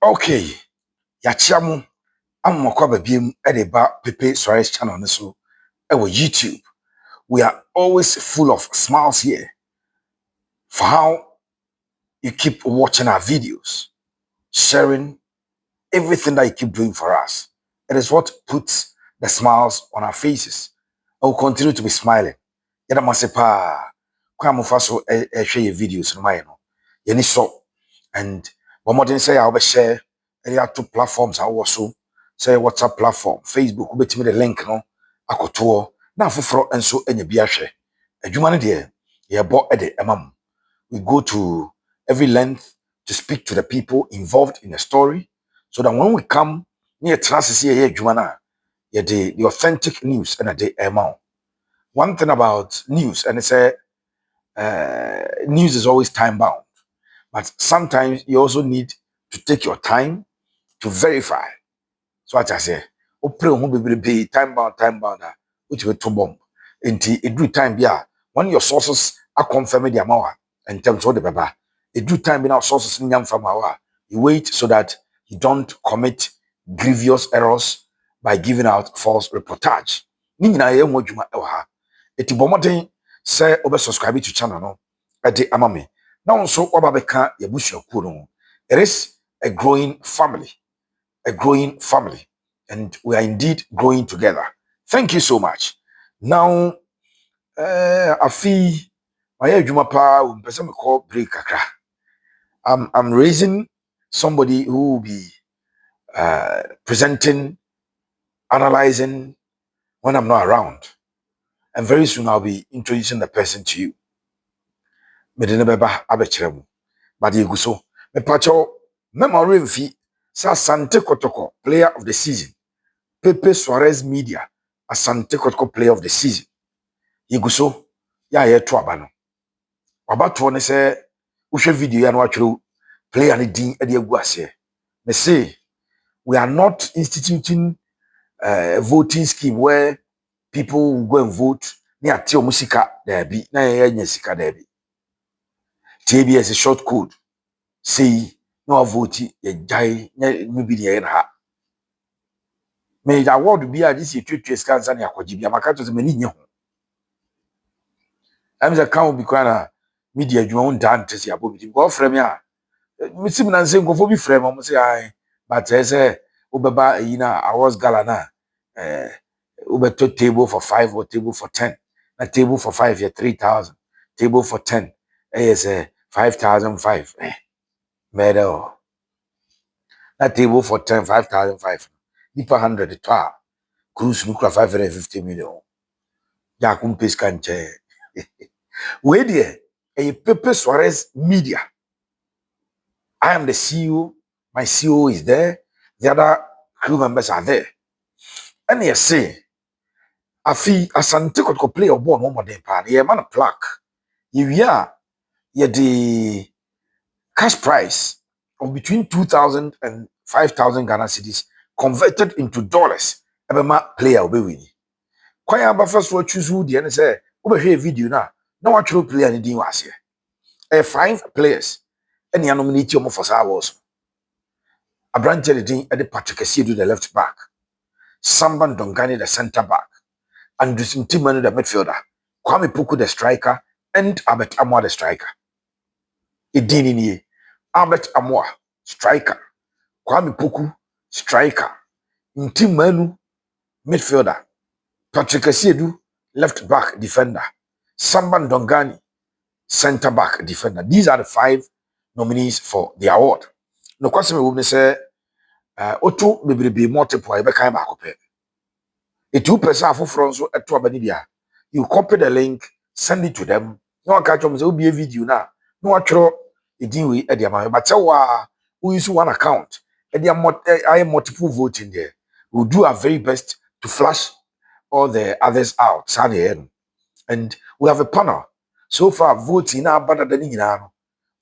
Okay, yachiamu amokwa babiem edeba Pepe Suarez channel ne so ewo YouTube. We are always full of smiles here for how you keep watching our videos, sharing everything that you keep doing for us. It is what puts the smiles on our faces. I will continue to be smiling. Yada masepa kwa mufaso share your videos no my no. Yeni so and one more thing say I'll be share area two platforms I also say WhatsApp platform, Facebook, ubetimi the link no akoto na foforo enso enya bi ahwe. Adwuma ne de ye bo ede emam. We go to every length to speak to the people involved in the story so that when we come near transit here adwuma na ye the authentic news and a day emam. One thing about news and it's news is always time bound, but sometimes you also need to take your time to verify. So what I say, opre ho be time bound, which we to bomb. Until it do time bia when your sources are confirmed the amount in terms of the baba. It do time now sources nyam from our. You wait so that you don't commit grievous errors by giving out false reportage. Ni nyina ye ho adwuma e ha. Eti bomoden say obe subscribe to channel no. Ede amame. Now also oba beka yabusuakuo no. It is a growing family. A growing family, and we are indeed growing together. Thank you so much. Now, I feel my adwuma pa person me call break kakra. I'm raising somebody who will be presenting, analyzing when I'm not around, and very soon I'll be introducing the person to you. Me de ne beba abekere mu, but you go so. Me pacho memory mfi sa Asante Kotoko player of the season. Pepe Suarez Media, Asante Kotoko player of the season. Yiguso, ya ye to aba no. Aba to ne se uhwe video ya no atwero player ne din e de agu ase. Me say we are not instituting a voting scheme where people will go and vote ni ate o musika there bi na ye nya sika there bi. TBS a short code say no vote ye jai nya bi ne ha. Me da award bi a this twetwe scansa ne akoji bi amaka to se mani nye ho. I'm the count because media you won't dance ya bobi go frame ya misim na nse nkofo bi frame mo say ai but say obeba na awards gala na obeto table for 5 or table for 10 na table for 5 ya 3,000 table for 10 yes 5,005 medal na table for 10 5,005 nipa 100 to cruise nukra 550 million ya kumpes kanche. Where there a Pepe Suarez Media. I am the CEO. My CEO is there. The other crew members are there. And you say, I feel Asante could play a ball one more than pan. Yeah, man a plaque. You the cash price of between 2,000 and 5,000 Ghana cedis converted into dollars. Ebema player will be winning. Quite a first what choose who the and say, over here video now. No actual player anything was here. 5 players. And you nominate you for hours. A branch editing at the Patrick Asidu the left back, Samban Dongani the center back, and Timanu the midfielder, Kwame Puku the striker, and Albert Amwa the striker. Idini Albert Amwa, striker, Kwame Puku, striker, Timanu midfielder, Patrick Asidu left back defender, Samban Dongani center back defender. These are the 5 nominees for the award. No question me would say oto bebrebe multiply e be kan ba kope. E 2% afoforo nso eto abani bia. You copy the link, send it to them. No one catch them say obi video na. No atworo edin we e de ama. But we use one account. E de multiple voting there. We'll do our very best to flash all the others out. And we have a panel. So far voting na better than nyina no.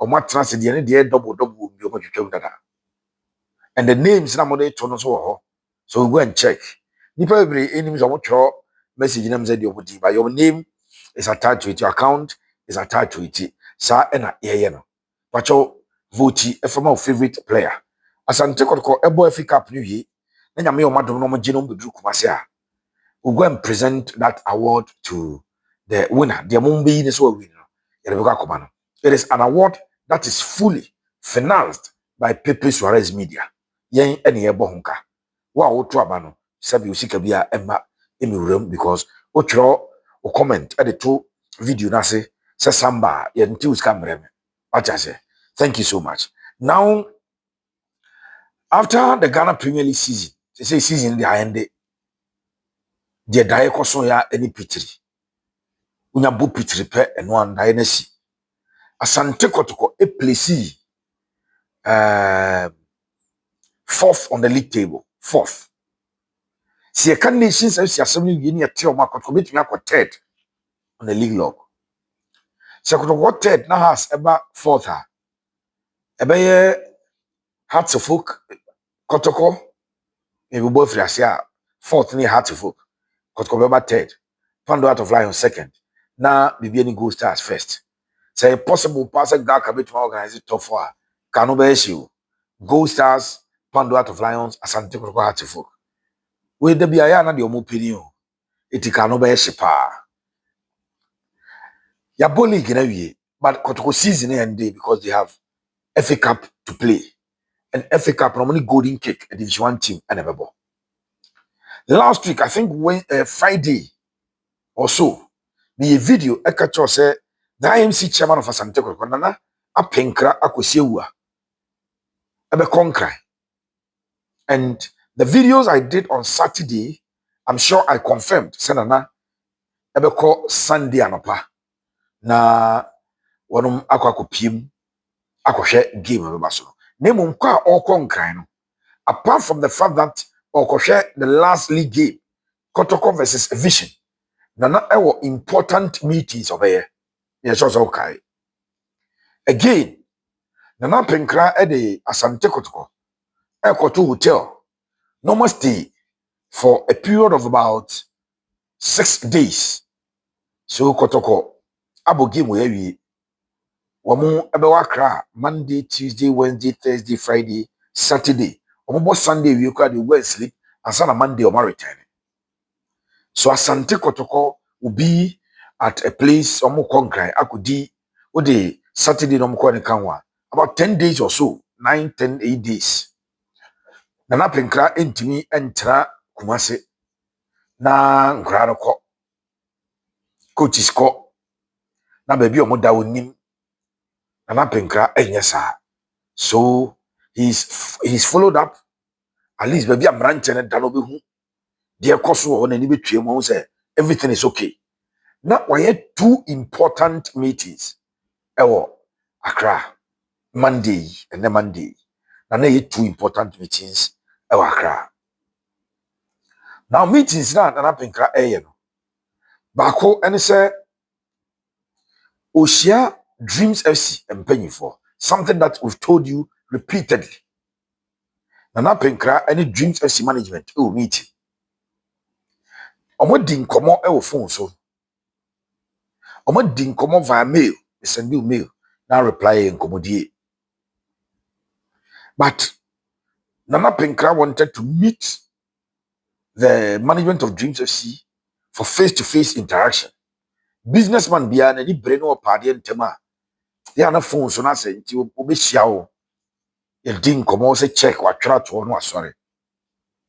Omo trans de double bi omo twetwam dada. And the names na mode to no so so we go and check. Nipa every names omo tro message nam say the obodi, but your name is attached to it, your account is attached to it. Sa na ye no. But your vote from our favorite player. Asante Kotoko ebo FA Cup ni wie. Na nyame o madom no mo gye no bedru Kumase a. We'll go and present that award to the winner. The Mumbai is what winner. It is an award that is fully financed by Pepe Suarez Media. Yen any ebohunka. Wa otu abano. Sabi usika biya emma emi because otro o comment at the two video na se samba yen ti uska mreme. Acha say. Thank you so much. Now after the Ghana Premier League season, they say season the end de dae koso ya any pitri. Unya bu pitri pe eno an dae na si. Asante Kotoko a place fourth on the league table. Fourth. See a can nations as assembly uni at Tio Marco commit me third on the league log. So what third now has about fourth. Ebe hearts of folk Kotoko. Maybe both Rasia fourth near hearts of folk. Kotoko about third. Pando out of Lion second. Now Bibiani Go Stars first. Say possible pass a dark a bit to organize it top four. Cano be issue. Gold Stars, Pando out of Lions, Asante Kotoko hearts of folk. We the biaya na the omo opinion. It cano be shipa. Ya boli gina wie, but Kotoko season and day because they have FA Cup to play. And FA Cup normally golden kick a Division 1 team and never ball. Last week, I think when Friday or so, the video Ekacho said the IMC chairman of Asante Kotoko Nana Apinkra akosiewa. Ebe konkra. And the videos I did on Saturday, I'm sure I confirmed. Senana ebe ko Sunday anopa. Na wanum akwakopiem akohwe game ebe so. Nemu kwa okon no. Apart from the fact that okohwe the last league game, Kotoko versus Vision. Nana ewo important meetings over yes also okay. Again, Nana Apinkra de Asante Kotoko to hotel. Normal stay for a period of about 6 days. So Kotoko abo game we wamu ebewa kra Monday, Tuesday, Wednesday, Thursday, Friday, Saturday. Omo Sunday we go and sleep and Sunday Monday or return. So Asante Kotoko will be at a place omo konkrai akudi o de Saturday no mo kanwa about 10 days or so, 9, 10, 8 days. Nana Apinkra entimi entra Kumase na nkra no ko coaches ko na baby omo da onim Nana Apinkra enyesa. So he's followed up at least baby amranche ne da no be hu de ekoso on ani betue mo say everything is okay. Now we had two important meetings ewo Accra Monday and then Monday. Now they two important meetings ewo Accra. Now meetings na Nana Apinkra no. Bako ene say Oshia Dreams FC for something that we've told you repeatedly. Nana Apinkra any Dreams FC management meeting. Omo di nkomo phone so. Omo di nkomo via mail, send you mail. Now reply nkomo die. But Nana Apinkra wanted to meet the management of Dreams FC for face-to-face interaction. Businessman bia na di brain or party ntema. Ya na phone so na say nti obehia wo. Ye di nkomo say check wa twra to no asore.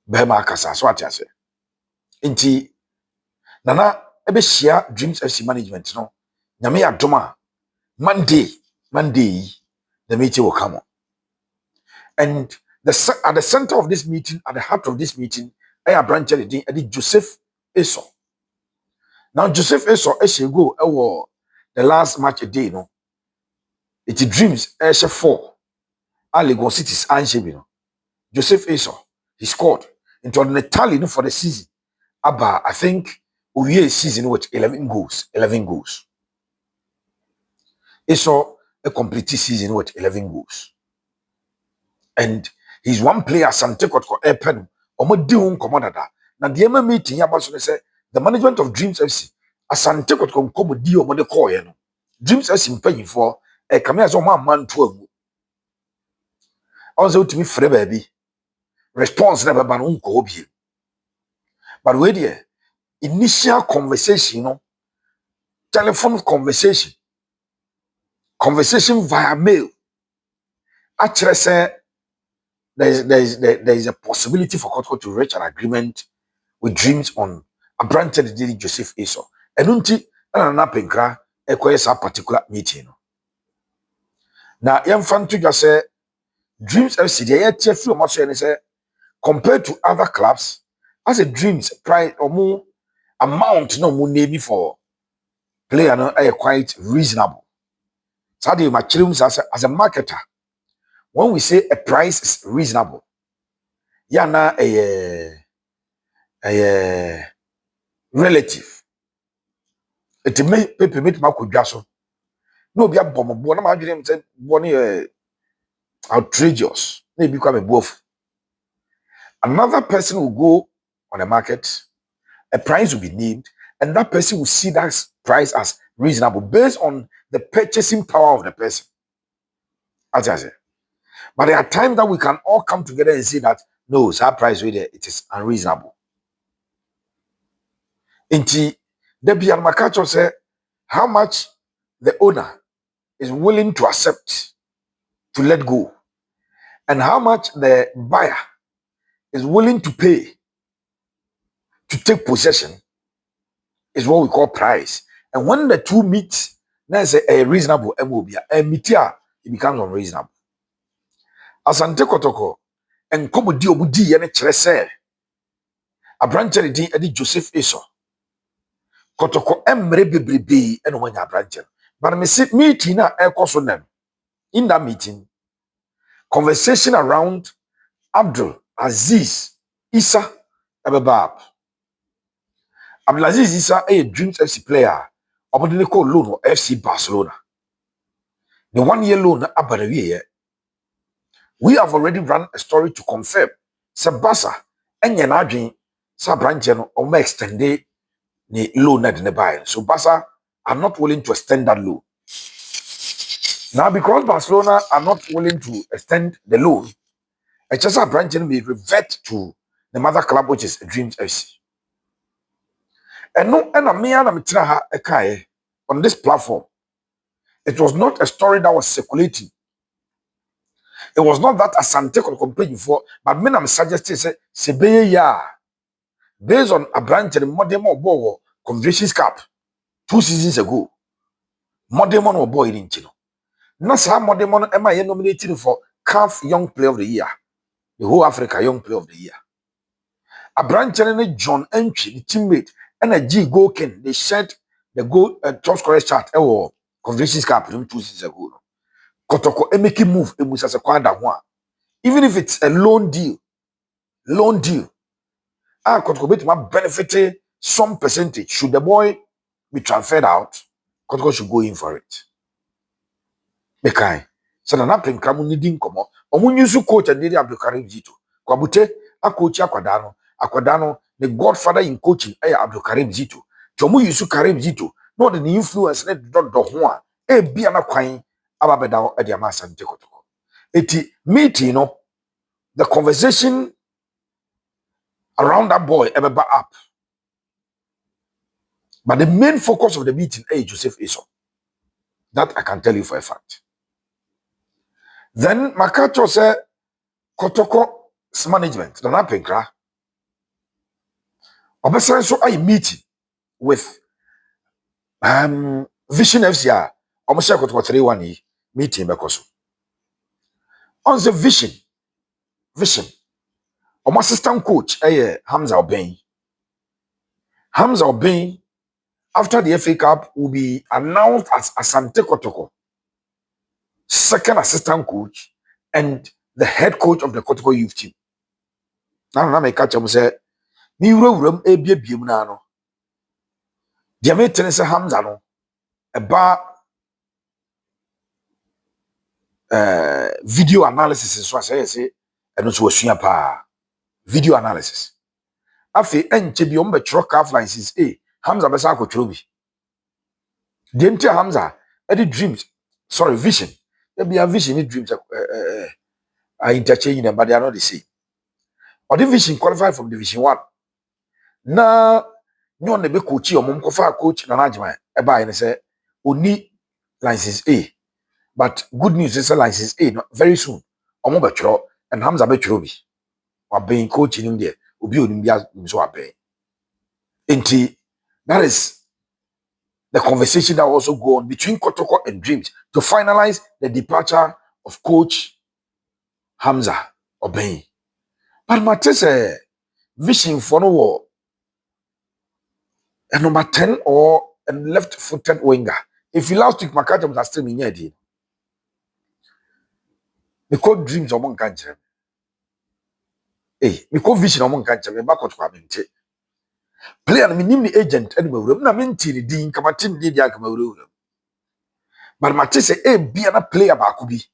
Be ma akasa so atiase. Nti Nana ebehia Dreams FC management no. Nyame ya doma Monday the meeting will come on. And at the center of this meeting, at the heart of this meeting, I have branched the Joseph Esso. Now Joseph Esso go the last match a day, no. It's Dreams Eshe 4. Lagos City's Anshebi, no. Joseph Esso, he scored into the tally no, for the season. Abba, I think we season with 11 goals. 11 goals. Esso a complete season with 11 goals. And he's one player, Asante Kotoko Epen, Omo Diun Commodada. Now, the MMA meeting, Yabaso say the management of Dreams FC, Asante Kotoko Komo Dio Mode Koyeno. Dreams FC paying for a Kamea Zoma man to Also to me frɛ baabi response na bɛba no nkɔ hɔ bio. But wait there, initial conversation, no, telephone conversation via mail. Actually, say there is a possibility for Kotoko to reach an agreement with Dreams on a branch of the Joseph Esso. And unti and an Apinkra acquires a particular meeting. Now, young fan to just say Dreams FC, the yet few much and say compared to other clubs, as a Dreams price or more amount no more name for player no quite reasonable. So the materials as a marketer, when we say a price is reasonable, yeah, na a relative. It may permit my so. No be a bomb, one of my dreams said one outrageous. Maybe become a wolf. Another person will go on the market, a price will be named, and that person will see that price as reasonable based on the purchasing power of the person. As I said. But there are times that we can all come together and say that no, it's our price right there, it is unreasonable. Inti the Bianmakacho say how much the owner is willing to accept to let go, and how much the buyer is willing to pay to take possession is what we call price. And when the two meet, that's a reasonable MOB, a metia, it becomes unreasonable. Asante Kotoko, and Komodi Obudi and Chrese, a branch of the Joseph Esso. Kotoko emre bebrebe and when you branch. But I sit meeting in that meeting, conversation around Abdul Aziz Issa Ababab. Abdulaziz Issa a Dreams FC player. Obodine ko loan or FC Barcelona. The 1 year loan abanawie. We have already run a story to confirm. Sabasa enye na adwen sa branch no o ma extend the loan na de buy. So Barca are not willing to extend that loan. Now because Barcelona are not willing to extend the loan, a Chelsea branch may revert to the mother club, which is Dreams FC. And no, and on this platform, it was not a story that was circulating. It was not that Asante could complain for, but men I'm suggesting say Sebeye ya based on a branch and modern more Conventions Cup 2 seasons ago. Modern or boy in Chino. Not some modern am I nominated for CAF Young Player of the Year, the whole Africa Young Player of the Year. A branch and John Entry, the teammate, and a G Goken, they shared the goal top scorer chart or Conventions Cup 2 seasons ago. Kotoko emeki move emusa se kwanda ho. Even if it's a loan deal. Kotoko bet ma benefit some percentage. Should the boy be transferred out, Kotoko should go in for it. Mekai. So na Apinkra mu nidi nkomo. Omu nyusu coach and Dede Abdulkarim Zito. Kwabute a coach akwadano. Akwadano the godfather in coaching Abdulkarim Zito. Chomu yusu Karim Zito. No the influence ne do ho a e bia na kwan ababeda e dia ma Asante Kotoko. Eti meeting no the conversation around that boy ebeba up. But the main focus of the meeting is Joseph Esso. That I can tell you for a fact. Then Makacho said Kotoko's management, the Apinkra, Obesan so I meeting with Vision FCR. Almost Kotoko 3-1 meeting because on the Vision. Assistant coach Hamza Obeng. Hamza Obeng, after the FA Cup, will be announced as Asante Kotoko, second assistant coach and the head coach of the Kotoko youth team. Now I catch him say, "Mi wuram ebiebiem na no." Dia me tene say Hamza no eba video analysis so say eno so asua pa video analysis. Afi enche bi ombe chro calf license Hamza besa akotro bi. Dente Hamza Dreams, sorry, Vision. There be a vision in Dreams are interchanging them, but they are not the same. Or division qualified from Division 1. Na nyo ne be coach or mum kofa coach na najma e ba ene say oni license A. But good news is license A no, very soon. Omo betro and Hamza betro bi. Wa ben coach nim there. Obi onim bia so aben. Enti that is the conversation that will also go on between Kotoko and Dreams to finalize the departure of coach Hamza Obey. But Matisse vision for no war. A number 10 or a left-footed winger. If you last week, Makata was still in here, we call Dreams among country. Hey, we call vision among country, we back to Quabente. Player, I mean, the agent, and we will not mean till the Dean Kamatin did Yakama. But Matisse, be a player Bakubi.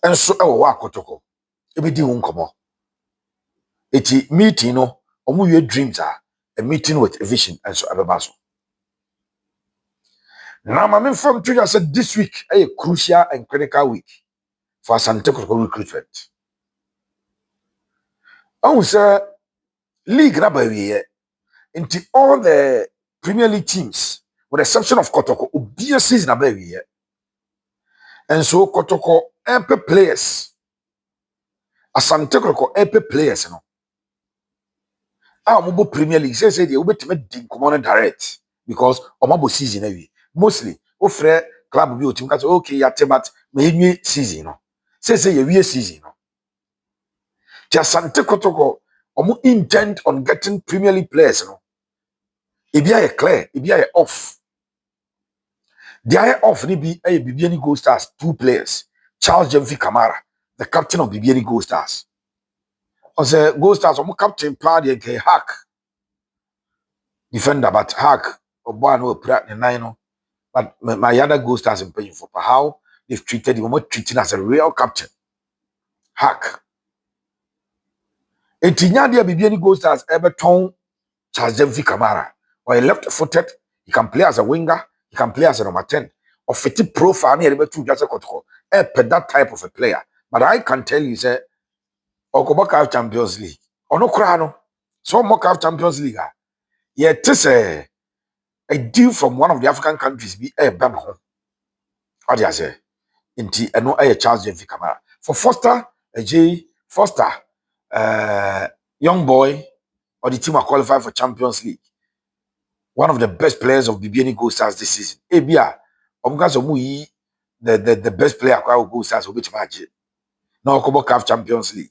And so, our Kotoko. It be the uncommon. Eti meeting no omu ye dreams are a meeting with a vision and so abebaso. Now my main from to said this week a crucial and critical week for Asante recruitment. I say league na bawie into all the Premier League teams with the exception of Kotoko obia season na bawie. And so Kotoko MP players Asante MP players no. Mobo Premier League say they will be din common direct because omabo season away. Mostly ofre club bi otim ka say okay ya temat me nwie season no. Say ye wie season no. Asante Kotoko omo intent on getting Premier League players no. Ebia ye clear, ebia ye off. The eye off ni bi Bibiani Gold Stars 2 players. Charles Jemfi Kamara, the captain of Bibiani Gold Stars. Ose Gold Stars omo captain plan ye ke hack defender, but hack obo no prat ne nine no. But my other Gold Stars in paying for how they've treated him, treating as a real captain. Hack. Etinya dia Bibiani Gold Stars Everton Charles Jemfi Kamara. Or a left-footed, he can play as a winger, he can play as a number 10. Or fitty profile near the two just a Kotoko. That type of a player. But I can tell you, say, Okobaka Champions League. Or no crano. So mock Champions League. Yeah, this a deal from one of the African countries be a bam home. What do you say? Inti no a Charles Jemfi Kamara. For Foster, a J Foster, young boy, or the team are qualified for Champions League. One of the best players of Bibiani Gold Stars this season. Ebia, the best player of Gold Stars will be match. No, CAF Champions League.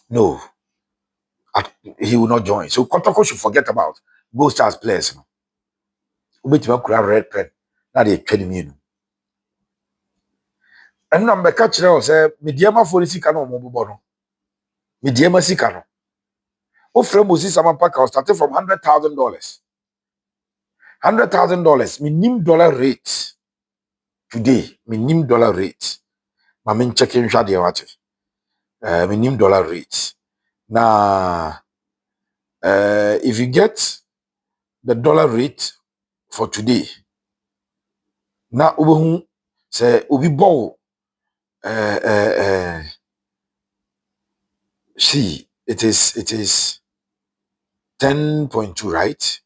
No, he will not join. So Kotoko should forget about Gold Stars players. Which red pen. Now they training me. And number catch now say Mediama for the Sikano Mobono. Mediama Sikano. Ofre Moses Amapaka started from $100,000. $100,000 minimum dollar rate today. Minimum dollar rate. Mamin checking shadi what minimum dollar rate. Now, if you get the dollar rate for today, now ubu say ubi bow. See, it is 10.2, right?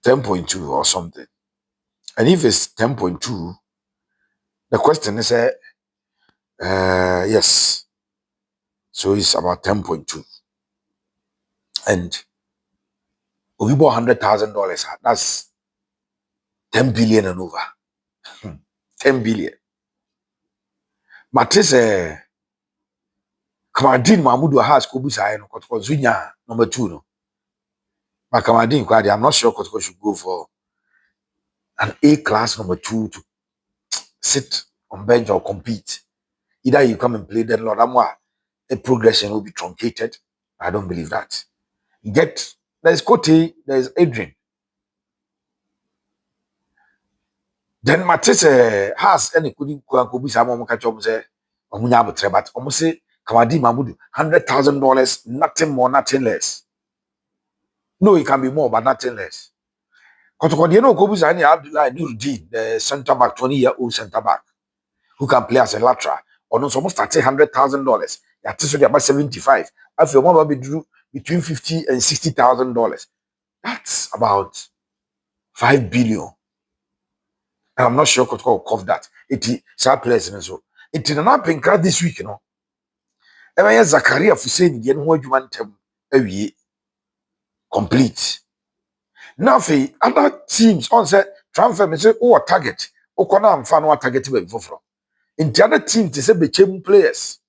10.2 or something. And if it's 10.2, the question is yes. So it's about 10.2. And we bought $100,000. That's 10 billion and over. 10 billion. Matisse Kamadin Mahmoud has Kobusa and Kotoko Zunya number 2. No. But Kamadin Kwadi, I'm not sure Kotoko should go for an A class number 2 to sit on bench or compete. Either you come and play, then Lord Amwa, a progression will be truncated. I don't believe that. There's Kote, there's Adrian. Then Matisse has any couldn't Kobusa Momoka say, Omunya, but almost say Kamadi Mahmoud, $100,000, nothing more, nothing less. No, it can be more, but nothing less. Kotoko, you know, Kobusa and Abdullah Nuruddin, the center back, 20-year-old center back, who can play as a lateral Or no, almost $100,000. Yeah, this is about 75. I feel more about between $50,000 and $60,000. That's about 5 billion. And I'm not sure Kotoko will cover that. It's sad place and so. It's in an Apinkra this week, you know. And I Zakaria for saying the one you want them complete. Now for other teams on say transfer me say oh target. O kona amfa no target be foforo. In the other teams they say bechem players.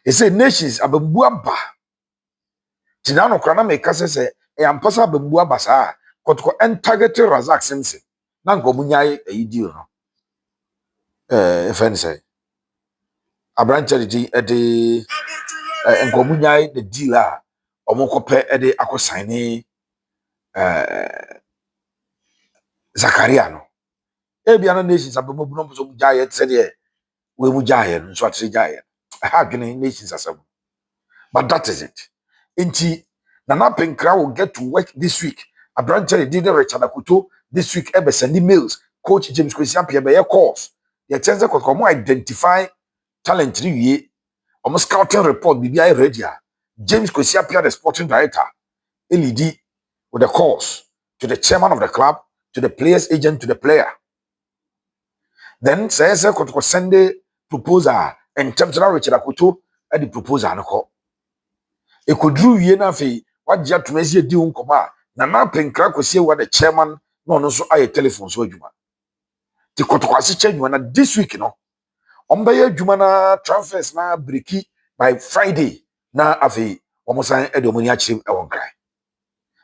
They say nations abembu aba. Tinano krana me kase say e ampasa abembu aba saa. Kotoko en target Razak Simpson. Na nko munyai e deal no. If say abranche de nko munyai the deal a omokope e de akosane Zakaria no. Ebiana nations abembu no so mujaye tse de we mujaye no so atre jaye. I nations as but that is it. Inti Nana Apinkra will get to work this week. A branch did Richard Akuto this week. Ebe send emails. Coach James Kwesiapia be calls. The chance to come identify talent ni almost scouting report BBI ready. James Kwesiapia, the sporting director, LED with the calls to the chairman of the club, to the player's agent, to the player. Then says Kotoko send the proposal and terms of Richard Akuto and the proposal no call. Ekodru wie na fe wagye atomasi edi ho nkoma na na Apinkra kosie wa the chairman no no so aye telephone so adwuma ti Kotoko ase adwuma na this week no ombaye adwuma na transfers na breki by Friday na afi omosan edomoni achim e won krai.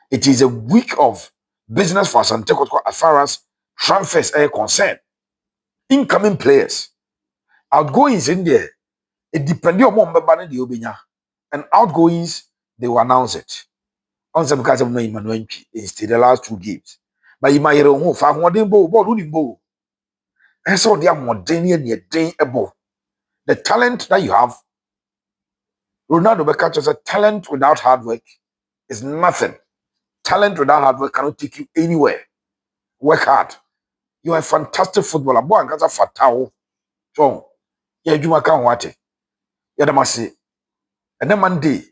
It is a week of business for Asante Kotoko as far as transfers are concerned. Incoming players, outgoings in there, it depends on what mbeba de obenya, and outgoings they will announce it. On some because of no Emmanuel instead the last 2 games. But you might hear who fa modern bo bo. And so they are modern near day abo. The talent that you have, Ronaldo Becca said talent without hard work is nothing. Talent without hard work cannot take you anywhere. Work hard. You are a fantastic footballer. Boy, and that's a fatao. So, yeah, you can watch it. Yeah, the must and then Monday,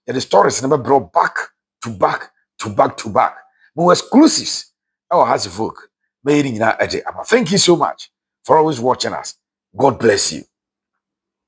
yeah, the stories never brought back to back to back to back. More exclusives. Oh, has a book. Thank you so much for always watching us. God bless you.